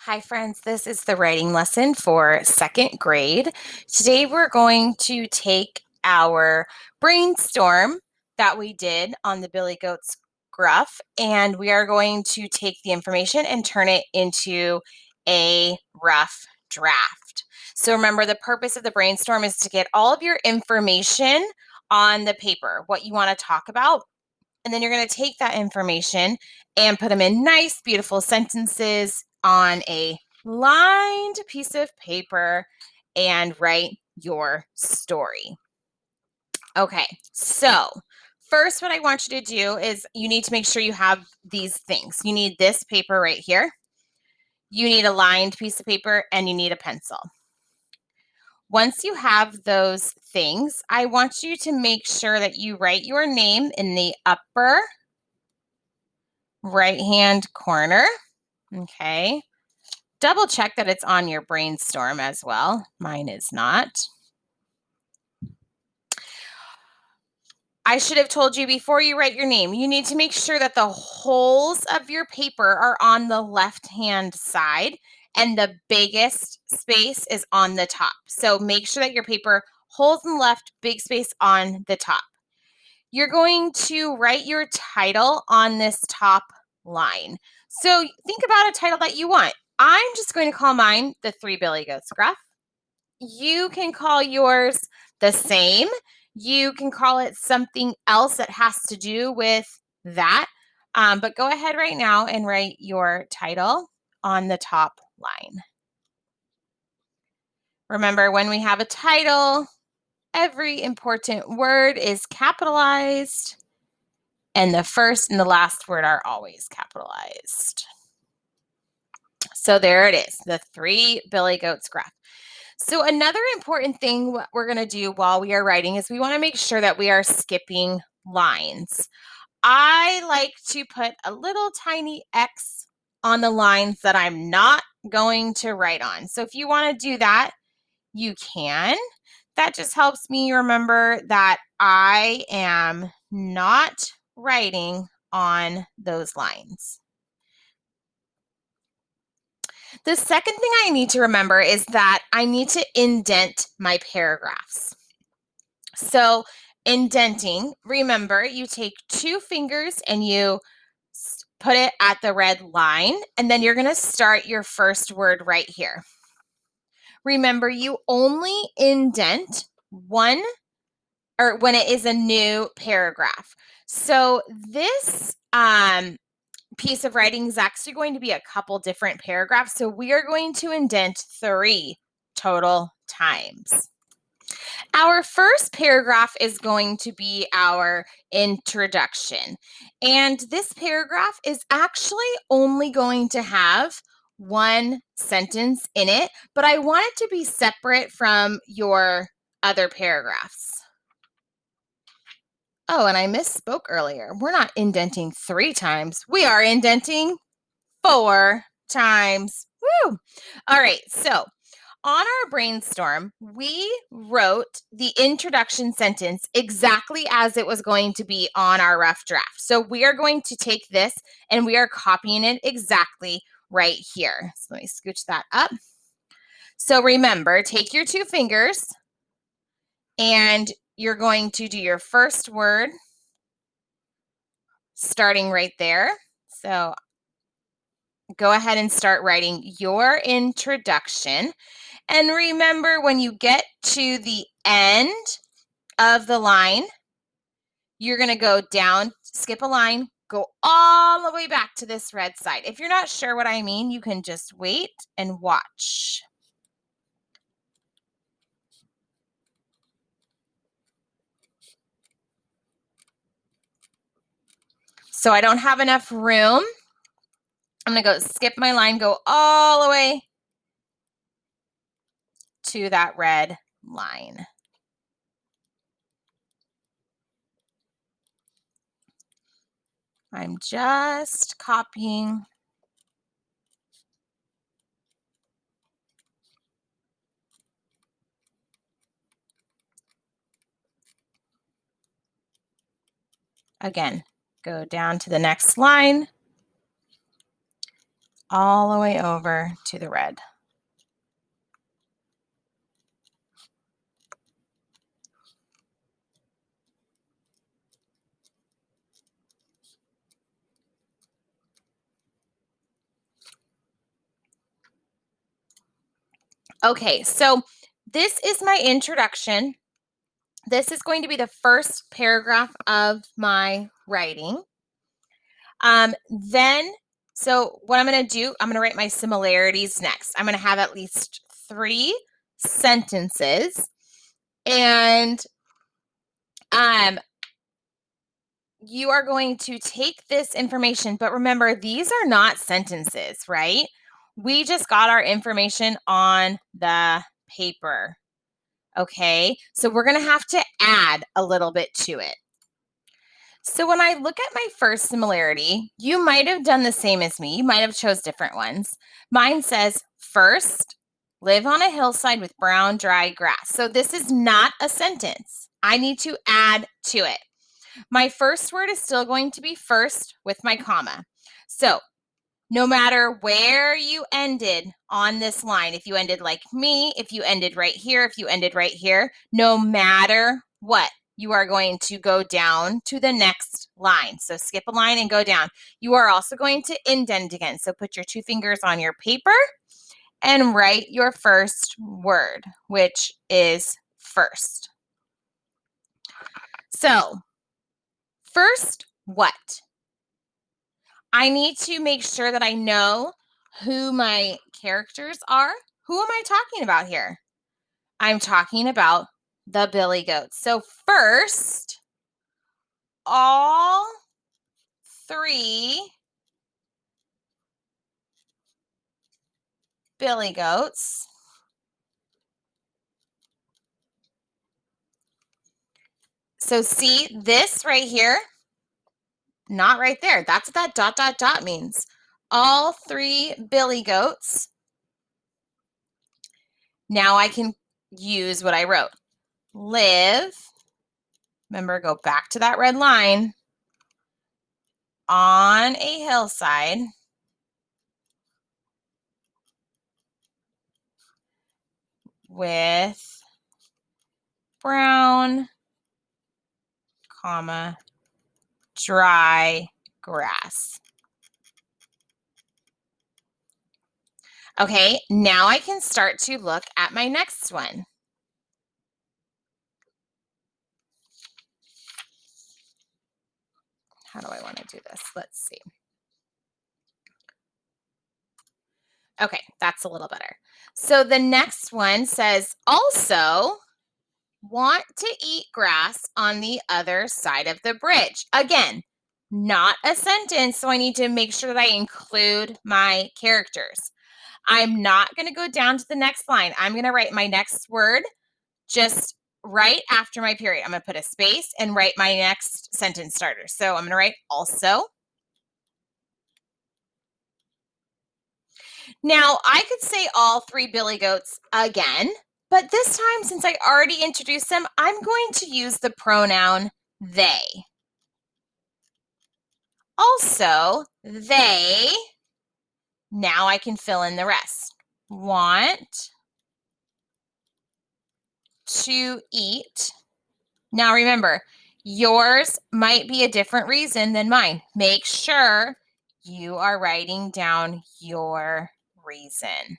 Hi, friends. This is the writing lesson for second grade. Today, we're going to take our brainstorm that we did on the Billy Goat's Gruff, and we are going to take the information and turn it into a rough draft. So remember, the purpose of the brainstorm is to get all of your information on the paper, what you want to talk about, and then you're going to take that information and put them in nice, beautiful sentences on a lined piece of paper and write your story. Okay, so first, what I want you to do is you need to make sure you have these things. You need this paper right here. You need a lined piece of paper and you need a pencil. Once you have those things, I want you to make sure that you write your name in the upper right-hand corner. Okay. Double check that it's on your brainstorm as well. Mine is not. I should have told you before you write your name, you need to make sure that the holes of your paper are on the left-hand side and the biggest space is on the top. So make sure that your paper holes in the left, big space on the top. You're going to write your title on this top line. So think about a title that you want. I'm just going to call mine The Three Billy Goats Gruff. You can call yours the same. You can call it something else that has to do with that. But go ahead right now and write your title on the top line. Remember, when we have a title, every important word is capitalized, and the first and the last word are always capitalized. So there it is, The Three Billy Goats Gruff. So another important thing what we're going to do while we are writing is we want to make sure that we are skipping lines. I like to put a little tiny X on the lines that I'm not going to write on. So if you want to do that, you can. That just helps me remember that I am not writing on those lines. The second thing I need to remember is that I need to indent my paragraphs. So indenting, remember, you take two fingers and you put it at the red line, and then you're going to start your first word right here. Remember, you only indent one or when it is a new paragraph. So this piece of writing is actually going to be a couple different paragraphs. So we are going to indent 3 total times. Our first paragraph is going to be our introduction. And this paragraph is actually only going to have one sentence in it, but I want it to be separate from your other paragraphs. Oh, and I misspoke earlier. We're not indenting 3 times. We are indenting 4 times. Woo! All right, so on our brainstorm, we wrote the introduction sentence exactly as it was going to be on our rough draft. So we are going to take this and we are copying it exactly right here. So let me scooch that up. So remember, take your 2 fingers and you're going to do your first word starting right there. So go ahead and start writing your introduction. And remember, when you get to the end of the line, you're going to go down, skip a line, go all the way back to this red side. If you're not sure what I mean, you can just wait and watch. So I don't have enough room. I'm going to go skip my line, go all the way to that red line. I'm just copying. Again, go down to the next line, all the way over to the red. Okay, so this is my introduction. This is going to be the first paragraph of my writing. So what I'm going to do, I'm going to write my similarities next. I'm going to have at least 3 sentences, and you are going to take this information, but remember, these are not sentences, right? We just got our information on the paper. Okay, so we're going to have to add a little bit to it. So when I look at my first similarity, you might have done the same as me. You might have chose different ones. Mine says, first, live on a hillside with brown, dry grass. So this is not a sentence. I need to add to it. My first word is still going to be first with my comma. So no matter where you ended on this line, if you ended like me, if you ended right here, if you ended right here, no matter what, you are going to go down to the next line. So skip a line and go down. You are also going to indent again. So put your 2 fingers on your paper and write your first word, which is first. So first, what? I need to make sure that I know who my characters are. Who am I talking about here? I'm talking about the billy goats. So first, all 3 billy goats so see this right here, not right there. That's what that dot, dot, dot means. All 3 billy goats. Now I can use what I wrote. Live, remember, go back to that red line, on a hillside with brown, comma, dry grass. Okay, now I can start to look at my next one. How do I want to do this? Let's see. Okay, that's a little better. So the next one says, also want to eat grass on the other side of the bridge. Again, not a sentence, so I need to make sure that I include my characters. I'm not going to go down to the next line. I'm going to write my next word just right after my period. I'm going to put a space and write my next sentence starter. So I'm going to write also. Now, I could say all 3 billy goats again, but this time, since I already introduced them, I'm going to use the pronoun they. Also, they, now I can fill in the rest. Want to eat. Now remember, yours might be a different reason than mine. Make sure you are writing down your reason.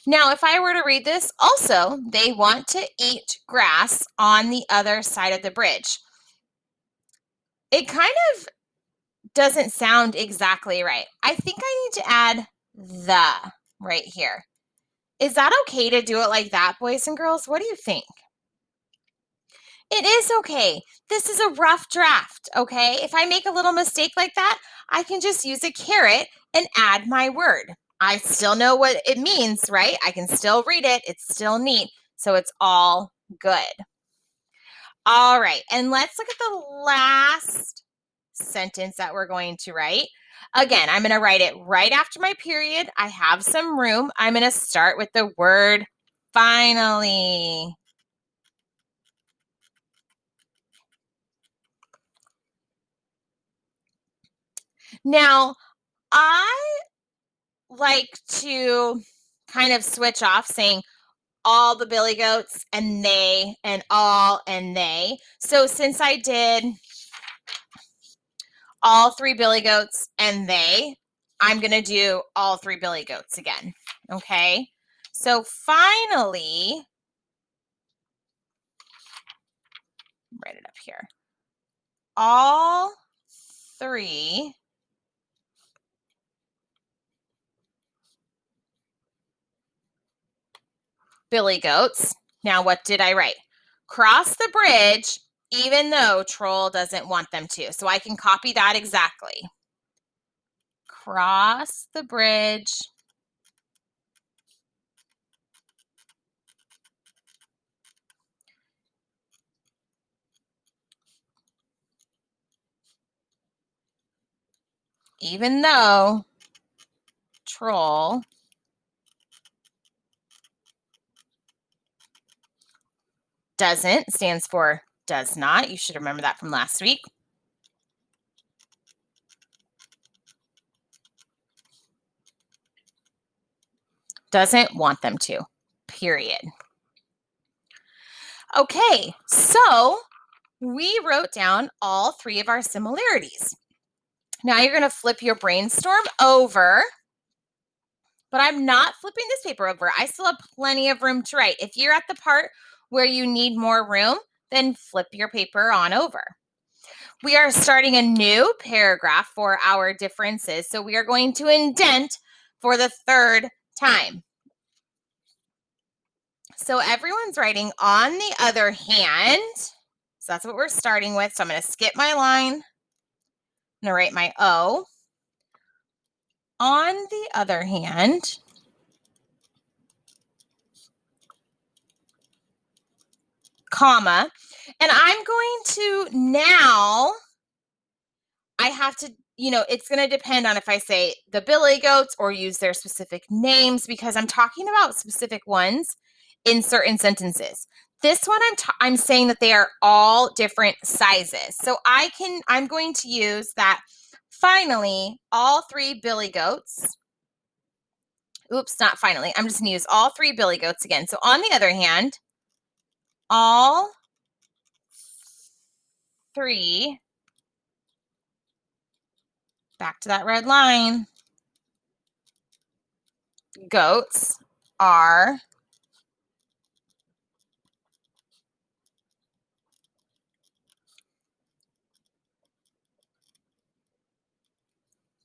Now, if I were to read this, also, they want to eat grass on the other side of the bridge. It kind of doesn't sound exactly right. I think I need to add the right here. Is that okay to do it like that, boys and girls? What do you think? It is okay. This is a rough draft, okay? If I make a little mistake like that, I can just use a caret and add my word. I still know what it means, right? I can still read it. It's still neat. So it's all good. All right. And let's look at the last sentence that we're going to write. Again, I'm going to write it right after my period. I have some room. I'm going to start with the word finally. Now, I like to kind of switch off saying all the billy goats and they and all and they. So since I did all three billy goats and they, I'm going to do all three billy goats again. Okay. So finally, write it up here. All three billy goats. Now, what did I write? Cross the bridge, even though Troll doesn't want them to. So I can copy that exactly. Cross the bridge, even though Troll doesn't stands for does not. You should remember that from last week. Doesn't want them to, period. Okay, so we wrote down all three of our similarities. Now you're going to flip your brainstorm over, but I'm not flipping this paper over. I still have plenty of room to write. If you're at the part where you need more room, then flip your paper on over. We are starting a new paragraph for our differences. So we are going to indent for the third time. So everyone's writing on the other hand. So that's what we're starting with. So I'm going to skip my line. I'm going to write my O. On the other hand, comma, and I'm going to now, I have to, it's going to depend on if I say the billy goats or use their specific names because I'm talking about specific ones in certain sentences. This one, I'm saying that they are all different sizes. So I'm going to use that finally, all three billy goats. Oops, not finally. I'm just going to use all three billy goats again. So on the other hand, all three, back to that red line, goats are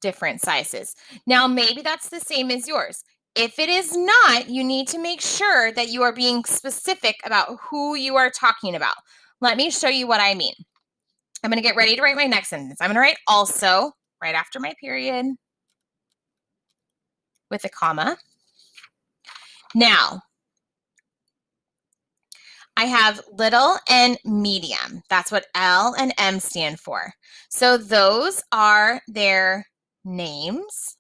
different sizes. Now, maybe that's the same as yours. If it is not, you need to make sure that you are being specific about who you are talking about. Let me show you what I mean. I'm going to get ready to write my next sentence. I'm going to write also right after my period with a comma. Now, I have little and medium. That's what L and M stand for. So those are their names.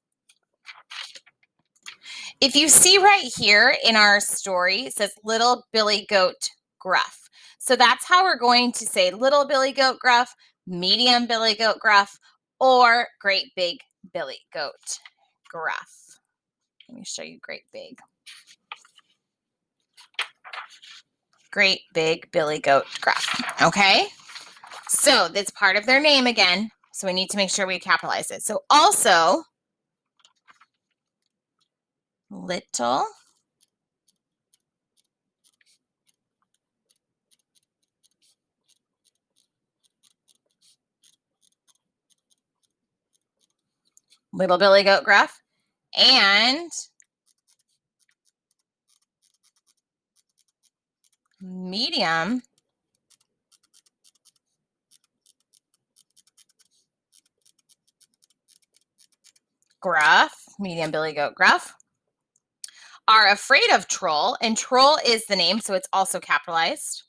If you see right here in our story, it says little Billy Goat Gruff. So that's how we're going to say little Billy Goat Gruff, medium Billy Goat Gruff, or great big Billy Goat Gruff. Let me show you great big. Great big Billy Goat Gruff. Okay? So that's part of their name again. So we need to make sure we capitalize it. So also, little little Billy Goat Gruff and medium Gruff, medium Billy Goat Gruff, are afraid of Troll, and Troll is the name, so it's also capitalized.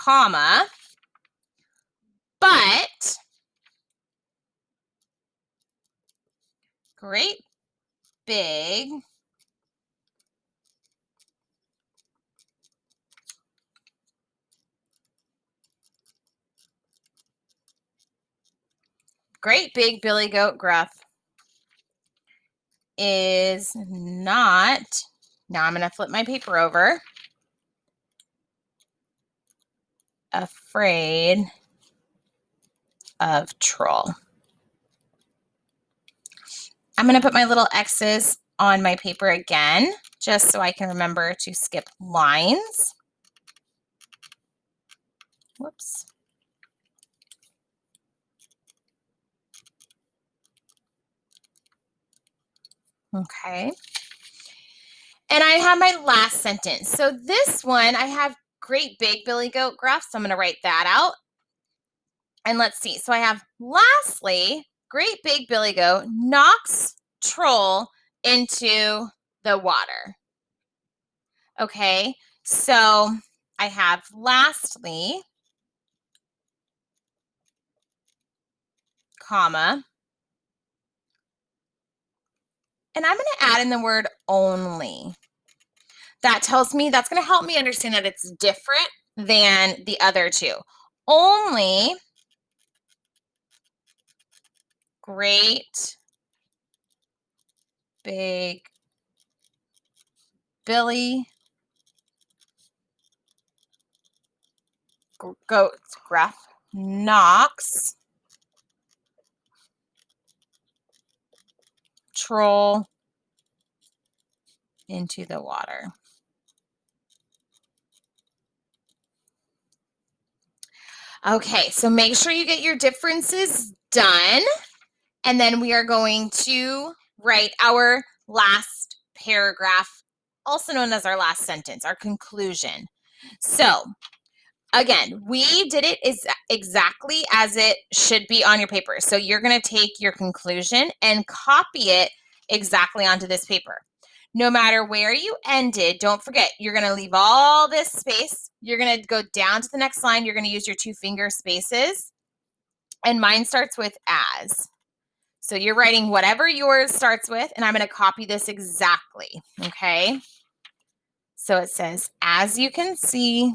comma, but great big billy goat Gruff is not, now I'm going to flip my paper over, afraid of troll. I'm going to put my little X's on my paper again, just so I can remember to skip lines. Whoops. Okay. And I have my last sentence. So this one, I have great big billy goat Gruff, so I'm going to write that out. And let's see. So I have, lastly, great big billy goat knocks troll into the water. Okay, so I have lastly, comma, and I'm going to add in the word only. That tells me, that's going to help me understand that it's different than the other two. Only great big billy goat Gruff knocks troll into the water. Okay, so make sure you get your differences done, and then we are going to write our last paragraph, also known as our last sentence, our conclusion. So again, we did it exactly as it should be on your paper. So you're going to take your conclusion and copy it exactly onto this paper. No matter where you ended, don't forget, you're going to leave all this space. You're going to go down to the next line. You're going to use your 2-finger spaces. And mine starts with as. So you're writing whatever yours starts with, and I'm going to copy this exactly, okay? So it says, as you can see,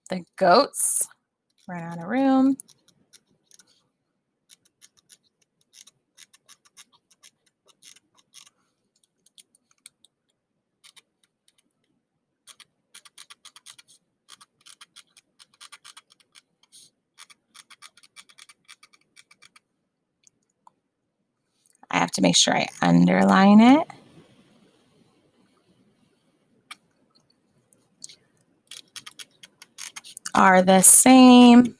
the goats ran out of room. I have to make sure I underline it. Are the same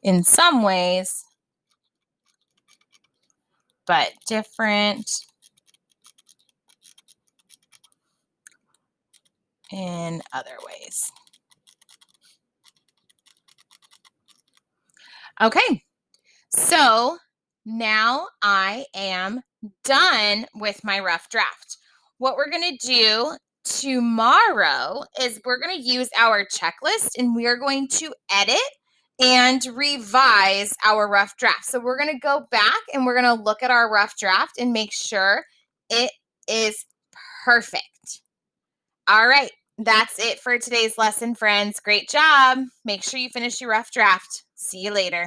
in some ways, but different in other ways. Okay, so now I am done with my rough draft. What we're going to do tomorrow is we're going to use our checklist, and we are going to edit and revise our rough draft. So we're going to go back and we're going to look at our rough draft and make sure it is perfect. All right, that's it for today's lesson, friends. Great job. Make sure you finish your rough draft. See you later.